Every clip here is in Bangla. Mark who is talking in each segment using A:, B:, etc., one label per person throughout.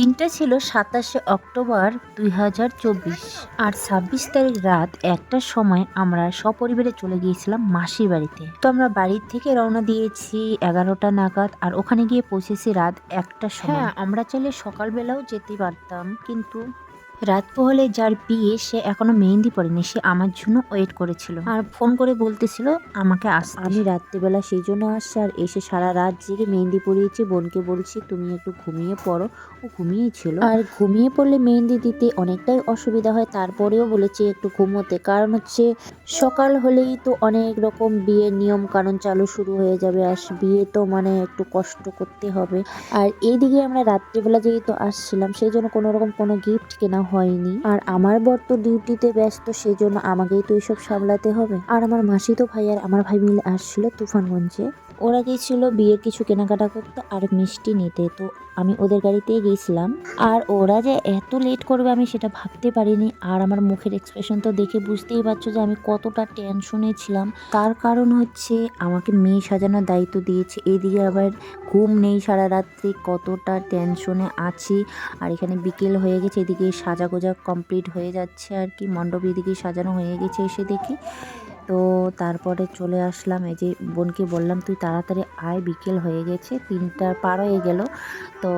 A: দিনটা ছিল 27শে অক্টোবর 2024 আর 26 তারিখ রাত 1টার সময় আমরা সপরিবারে চলে গিয়েছিলাম মাসির বাড়িতে। তো আমরা বাড়ির থেকে রওনা দিয়েছি 11টা নাগাদ আর ওখানে গিয়ে পৌঁছেছি রাত 1টার সময়। হ্যাঁ, আমরা চাইলে সকালবেলাও যেতে পারতাম, কিন্তু রাত পোহলে যার বিয়ে সে এখনো মেহেন্দি পড়েনি, সে আমার জন্য ওয়েট করেছিল আর ফোন করে বলতেছিল আমাকে আসতে। আমি রাত্রিবেলা সেই জন্য আসছি আর এসে সারা রাত জেগে মেহেন্দি পড়িয়েছি। বোনকে বলছি তুমি একটু ঘুমিয়ে পড়ো, ও ঘুমিয়েছিল। আর ঘুমিয়ে পড়লে মেহেন্দি দিতে অনেকটাই অসুবিধা হয়, তারপরেও বলেছি একটু ঘুমোতে, কারণ হচ্ছে সকাল হলেই তো অনেক রকম বিয়ের নিয়ম কানুন চালু শুরু হয়ে যাবে আর বিয়ে তো মানে একটু কষ্ট করতে হবে। আর এইদিকে আমরা রাত্রিবেলা যেহেতু আসছিলাম সেই জন্য কোনো রকম কোনো গিফট কেনা হয়নি। আর আমার বর তো ডিউটিতে ব্যস্ত, সেই জন্য আমাকেই তো এইসব সামলাতে হবে। আর আমার মাসি তো ভাই আর আমার ভাই মিলে আসছিল তুফানগঞ্জে। ওরা গিয়েছিল বিয়ের কিছু কেনাকাটা করতে আর মিষ্টি নিতে, তো আমি ওদের গাড়িতেই গিয়েছিলাম। আর ওরা যে এত লেট করবে আমি সেটা ভাবতে পারিনি। আর আমার মুখের এক্সপ্রেশন তো দেখে বুঝতেই পারছো যে আমি কতটা টেনশনে ছিলাম। তার কারণ হচ্ছে আমাকে মেয়ে সাজানোর দায়িত্ব দিয়েছে, এদিকে আবার ঘুম নেই সারা রাত্রি, কতটা টেনশনে আছি। আর এখানে বিকেল হয়ে গেছে, এদিকে সাজাগোজা কমপ্লিট হয়ে যাচ্ছে আর কি, মণ্ডপ এদিকে সাজানো হয়ে গেছে এসে দেখি। তো তারপরে চলে আসলাম, এই যে বোনকে বললাম তুই তাড়াতাড়ি আয়, বিকেল হয়ে গেছে, 3টা পার হয়ে গেল। তো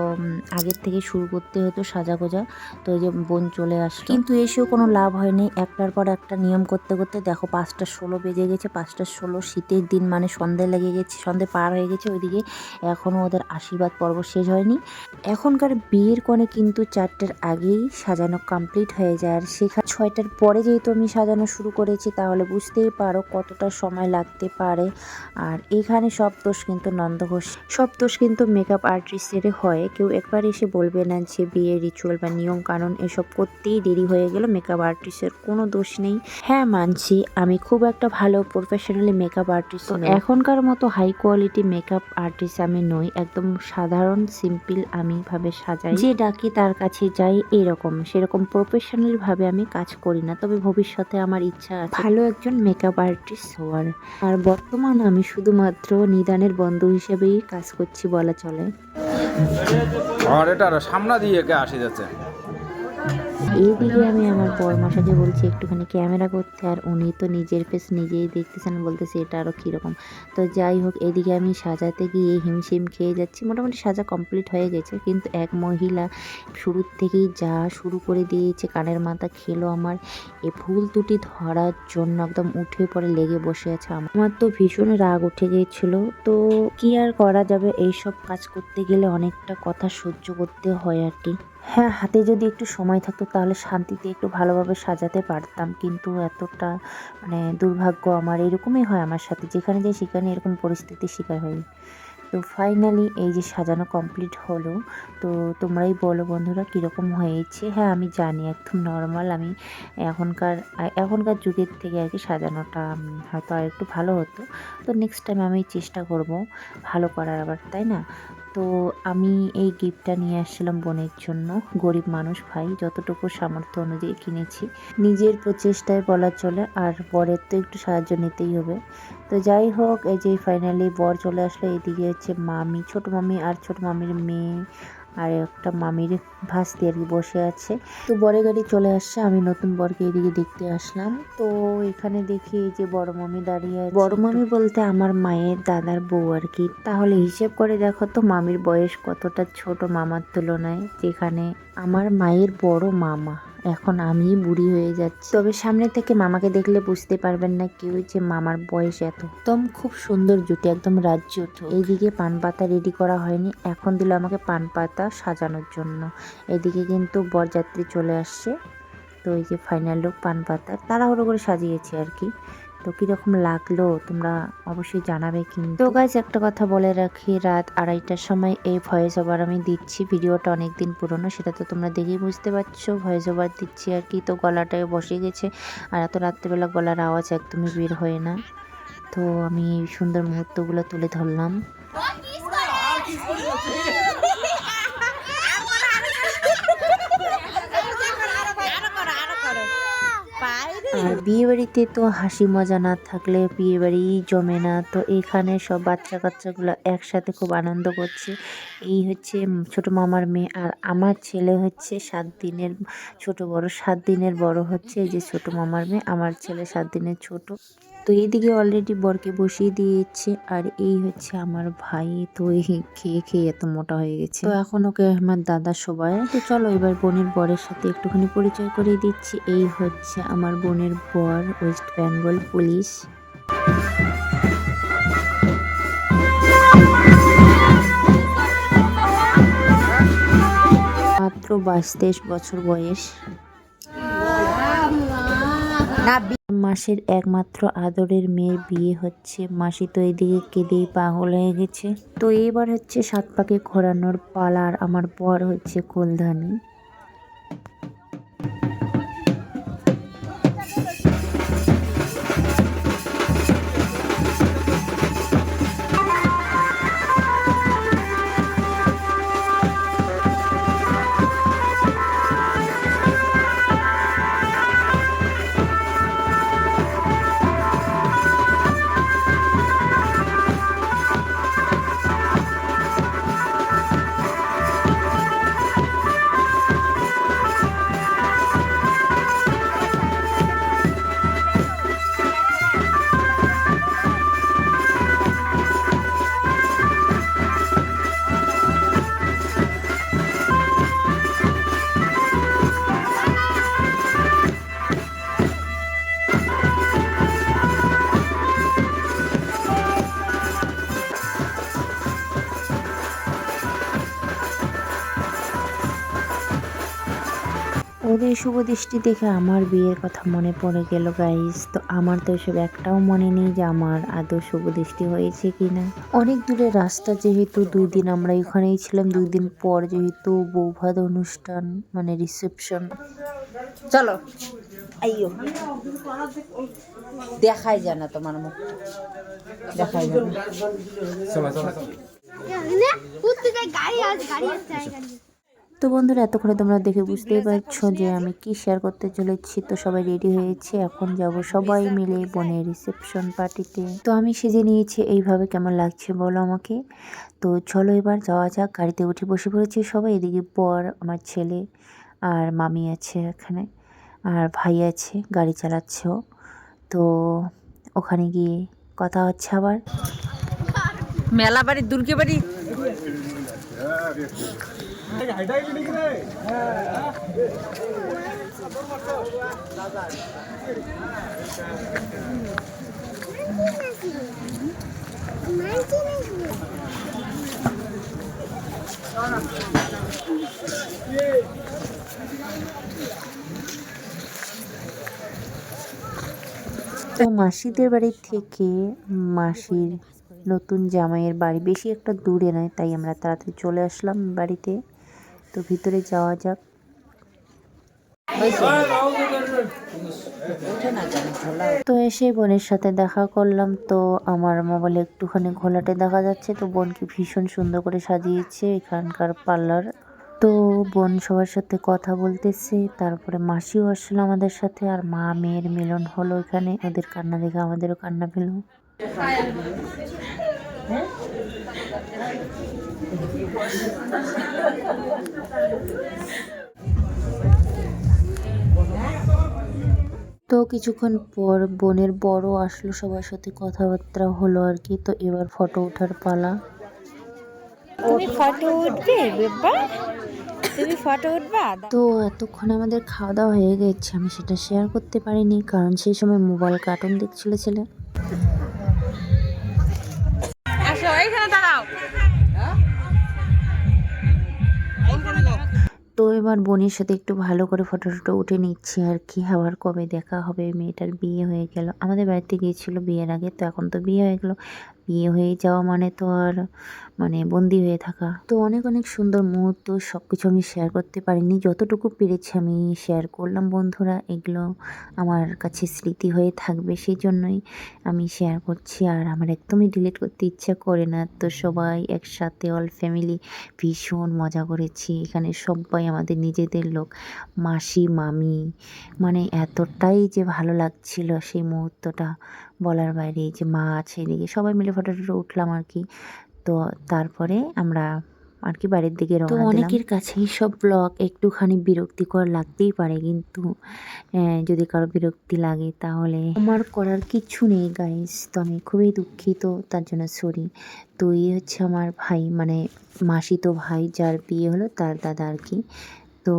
A: আগের থেকে শুরু করতে হতো সাজাগোজা। তো এই যে বোন চলে আসলো, কিন্তু এসেও কোনো লাভ হয়নি। একটার পর একটা নিয়ম করতে করতে দেখো 5টা 16 বেজে গেছে। 5টা 16, শীতের দিন মানে সন্ধে লেগে গেছে, সন্ধে পার হয়ে গেছে। ওইদিকে এখনও ওদের আশীর্বাদ পর্ব শেষ হয়নি। এখনকার বিয়ের কোণে কিন্তু 4টার আগেই সাজানো কমপ্লিট হয়ে যায়, আর সেখানে 6টার পরে যেহেতু আমি সাজানো শুরু করেছি তাহলে বুঝতেই পারো কতটা সময় লাগতে পারে। আর এখানে সব দোষ কিন্তু নন্দঘোষ, সব দোষ কিন্তু মেকআপ আর্টিস্টের হয়। কেউ একবার এসে বলবে না যে বিয়ের রিচুয়াল বা নিয়ম কানুন এসব করতেই দেরি হয়ে গেল, মেকআপ আর্টিস্টের কোনো দোষ নেই। হ্যাঁ মানছি আমি খুব একটা ভালো প্রফেশনালি মেকআপ আর্টিস্ট, এখনকার মতো হাই কোয়ালিটি মেকআপ আর্টিস্ট আমি নই, একদম সাধারণ সিম্পল আমি ভাবে সাজাই, যে ডাকি তার কাছে যাই এরকম, সেরকম প্রফেশনাল ভাবে আমি কাজ করি না। তবে ভবিষ্যতে আমার ইচ্ছা আছে ভালো একজন মেকআপ আর্টিস্ট হওয়ার। আর বর্তমানে আমি শুধুমাত্র নিদানের বন্ধু হিসেবেই কাজ করছি বলা চলে।
B: আর এটা সামনা দিয়ে কে আসি যাচ্ছে।
A: এইদিকে আমি আমার বরমশাকে বলছি একটুখানি ক্যামেরা করতে, আর উনি তো নিজের ফেস নিজেই দেখতেছেন, বলতেছে এটা আরও কীরকম। তো যাই হোক, এদিকে আমি সাজাতে গিয়ে হিমশিম খেয়ে যাচ্ছি। মোটামুটি সাজা কমপ্লিট হয়ে গেছে, কিন্তু এক মহিলা শুরুর থেকেই যা শুরু করে দিয়েছে, কানের মাথা খেলো আমার। এই ভুল ত্রুটি ধরার জন্য একদম উঠে পড়ে লেগে বসে আছে। আমার তো ভীষণ রাগ উঠে গিয়েছিল। তো কি আর করা যাবে, এইসব কাজ করতে গেলে অনেকটা কথা সহ্য করতে হয় আর কি। হ্যাঁ, হাতে যদি একটু সময় থাকতো তাহলে শান্তিতে একটু ভালোভাবে সাজাতে পারতাম, কিন্তু এতটা মানে দুর্ভাগ্য আমার, এরকমই হয় আমার সাথে, যেখানে যাই সেখানে এরকম পরিস্থিতির শিকার হই। তো ফাইনালি এই যে সাজানো কমপ্লিট হলো। তো তোমরাই বলো বন্ধুরা কীরকম হয়েছে। হ্যাঁ আমি জানি একদম নর্মাল, আমি এখনকার যুগের থেকে আর কি সাজানোটা হয়তো আর একটু ভালো হতো। তো নেক্সট টাইম আমি চেষ্টা করব ভালো করার আবার, তাই না? তো আমি এই গিফটটা নিয়ে আসছিলাম বোনের জন্য, গরিব মানুষ ভাই, যতটুকু সামর্থ্য অনুযায়ী কিনেছি, নিজের প্রচেষ্টায় বলা চলে। আর বরের তো একটু সাহায্য নিতেই হবে। তো যাই হোক, এই যে ফাইনালি বর চলে আসলো। এদিকে হচ্ছে মামি, ছোট মামি আর ছোট মামির মেয়ে আর একটা মামির ভাস্তি আর কি বসে আছে। তো বরের গাড়ি চলে আসছে, আমি নতুন বরকে এদিকে দেখতে আসলাম। তো এখানে দেখি এই যে বড় মামি দাঁড়িয়ে আছে। বড় মামি বলতে আমার মায়ের দাদার বউ আর কি। তাহলে হিসেব করে দেখো তো মামির বয়স কতটা ছোট মামার তুলনায়, যেখানে আমার মায়ের বড় মামা, এখন আমি বুড়ি হয়ে যাচ্ছি। তবে সামনে থেকে মামাকে দেখলে বুঝতে পারবেন না কেউ যে মামার বয়স এত। একদম খুব সুন্দর জুটি, একদম রাজ্য। এইদিকে পান পাতা রেডি করা হয়নি, এখন দিল আমাকে পান পাতা সাজানোর জন্য। এদিকে কিন্তু বরযাত্রী চলে আসছে। তো এই যে ফাইনাল লুক পান পাতা তাড়াহুড়ো করে সাজিয়েছি আর কি। তো কীরকম লাগলো তোমরা অবশ্যই জানাবে। কিন্তু তো গাইস একটা কথা বলে রাখি, রাত 2:30টার সময় এই ভয়েস ওভার আমি দিচ্ছি। ভিডিওটা অনেক দিন পুরনো, সেটা তো তোমরা দেখেই বুঝতে পারছো, ভয়েস ওভার দিচ্ছি আর কি। তো গলাটায় বসে গেছে, আর এত রাত্রেবেলা গলার আওয়াজ একদমই বের হয় না। তো আমি এই সুন্দর মুহূর্তগুলো তুলে ধরলাম। আর বিয়ে বাড়িতে তো হাসি মজা না থাকলে বিয়ে বাড়ি জমে না। তো এখানে সব বাচ্চা কাচ্চাগুলো একসাথে খুব আনন্দ করছে। এই হচ্ছে ছোট মামার মেয়ে, আর আমার ছেলে হচ্ছে 7 দিনের ছোট বড়, 7 দিনের বড় হচ্ছে এই যে ছোট মামার মেয়ে, আমার ছেলে 7 দিনের ছোট। তো এইদিকে অলরেডি বরকে বসিয়ে দিয়েছে, আর এই হচ্ছে আমার ভাই। তো এই খেয়ে খেয়ে এত মোটা হয়ে গেছে। তো এখন ওকে আমার দাদা সবাই। তো চলো এবার বোনের বরের সাথে একটুখানি পরিচয় করিয়ে দিচ্ছি। এই হচ্ছে আমার বোনের বর, ওয়েস্ট বেঙ্গল পুলিশ। মাত্র 22-23 বছর বয়স। মাসির একমাত্র আদরের মেয়ের বিয়ে হচ্ছে। মাসি তো এদিকে কেঁদেই পাগল হয়ে গেছে। তো এবার হচ্ছে 7 পাকে ঘোরানোর পালা, আর আমার বর হচ্ছে কুলধানি। ওদের শুভ দৃষ্টি দেখে আমার বিয়ের কথা মনে পড়ে গেল গাইস। তো আমার তো এসব একটাও মনে নেই যে আমার আদৌ শুভ দৃষ্টি হয়েছে কিনা। অনেক দূরের রাস্তা যেহেতু, 2 দিন আমরা এখানেই ছিলাম। 2 দিন পর যেহেতু বৌভাত অনুষ্ঠান, মানে রিসেপশন।
C: চলো আইয়ো, দেখাই যায় না তোমার মুখ, দেখাই যায় না।
A: তো বন্ধুরা, এতক্ষণে তোমরা দেখে বুঝতেই পারছো যে আমি কি শেয়ার করতে চলেছি। তো সবাই রেডি হয়েছে, এখন যাব সবাই মিলে বোনের রিসেপশন পার্টিতে। তো আমি সেজে নিয়েছি এইভাবে, কেমন লাগছে বলো আমাকে। তো চলো এবার যাওয়া যাক। গাড়িতে উঠে বসে পড়েছি সবাই। এদিকে বর, আমার ছেলে আর মামি আছে এখানে, আর ভাই আছে, গাড়ি চালাচ্ছেও। তো ওখানে গিয়ে কথা হচ্ছে আবার।
C: মেলা বাড়ি, দুর্গে বাড়ি।
A: তো মাসিদের বাড়ি থেকে মাসির নতুন জামাইয়ের বাড়ি বেশি একটা দূরে নয়, তাই আমরা তাড়াতাড়ি চলে আসলাম বাড়িতে। তো ভিতরে যাওয়া যাক। তো এসে বোনের সাথে দেখা করলাম। তো আমার মোবাইলে একটুখানি ঘোলাটে দেখা যাচ্ছে। তো বোনকে ভীষণ সুন্দর করে সাজিয়েছে এখানকার পার্লার। তো বোন সবার সাথে কথা বলতেছে, তারপরে মাসিও আসলো আমাদের সাথে, আর মা মেয়ের মিলন হলো এখানে। ওদের কান্না দেখে আমাদেরও কান্না পেল। তো কিছুক্ষণ পর বোনের বড় আসলো, সবার সাথে কথাবার্তা হলো আর কি। তো এবার ফটো ওঠার পালা।
C: তুমি ফটো উঠবে বাবা, তুমি ফটো উঠবা।
A: তো এতক্ষণ আমাদের খাওয়া দাওয়া হয়ে গেছে, আমি সেটা শেয়ার করতে পারিনি কারণ সেই সময় মোবাইল কার্টুন দেখছিল ছেলে।
C: আসো এইখানে দাঁড়াও।
A: তো এবার বোনের সাথে একটু ভালো করে ফটো টটো উঠে নিচ্ছি আর কি। আবার কবে দেখা হবে। মেয়েটার বিয়ে হয়ে গেল, আমাদের বাড়িতে গিয়েছিল বিয়ের আগে, তো এখন তো বিয়ে হয়ে গেল। বিয়ে হয়ে যাওয়া মানে তো আর মানে বন্দি হয়ে থাকা। তো অনেক অনেক সুন্দর মুহূর্ত, সব কিছু আমি শেয়ার করতে পারিনি, যতটুকু পেরেছি আমি শেয়ার করলাম বন্ধুরা। এগুলো আমার কাছে স্মৃতি হয়ে থাকবে, সেই জন্যই আমি শেয়ার করছি। আর আমার একদমই ডিলিট করতে ইচ্ছা করে না। তো সবাই একসাথে অল ফ্যামিলি ভীষণ মজা করেছি। এখানে সবাই আমাদের নিজেদের লোক, মাসি মামি, মানে এতটাই যে ভালো লাগছিল সেই মুহূর্তটা বলার বাইরে। এই যে মা আছে এদিকে, সবাই মিলে ফটো টটো উঠলাম আর কি। তো তারপরে আমরা আর কি বাড়ির দিকে রওনা দিলাম। অনেকের কাছেই সব ব্লগ একটুখানি বিরক্তিকর লাগতেই পারে, কিন্তু যদি কারো বিরক্তি লাগে তাহলে আমার করার কিচ্ছু নেই গাইস। তো আমি খুবই দুঃখিত, তার জন্য সরি। তো এই হচ্ছে আমার ভাই, মানে মাসিতো ভাই যার বিয়ে হলো তার দাদা আর কি। তো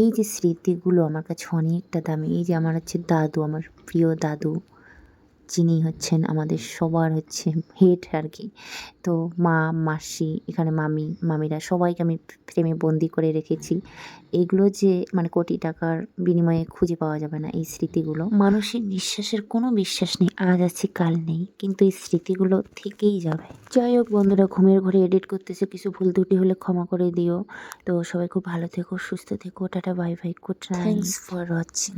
A: এই যে স্মৃতিগুলো আমার কাছে অনেকটা দামি। এই যে আমার হচ্ছে দাদু, আমার প্রিয় দাদু, যিনি হচ্ছেন আমাদের সবার হচ্ছে হেড আর কি। তো মা, মাসি, এখানে মামি, মামিরা সবাইকে আমি ফ্রেমে বন্দি করে রেখেছি। এগুলো যে মানে কোটি টাকার বিনিময়ে খুঁজে পাওয়া যাবে না এই স্মৃতিগুলো। মানুষের নিঃশ্বাসের কোনো বিশ্বাস নেই, আজ আছে কাল নেই, কিন্তু এই স্মৃতিগুলো থেকেই যাবে। যাই হোক বন্ধুরা, ঘুমের ঘরে এডিট করতেছে, কিছু ভুল ত্রুটি হলে ক্ষমা করে দিও। তো সবাই খুব ভালো থেকো, সুস্থ থেকো, tata bye bye, good night, thanks for watching.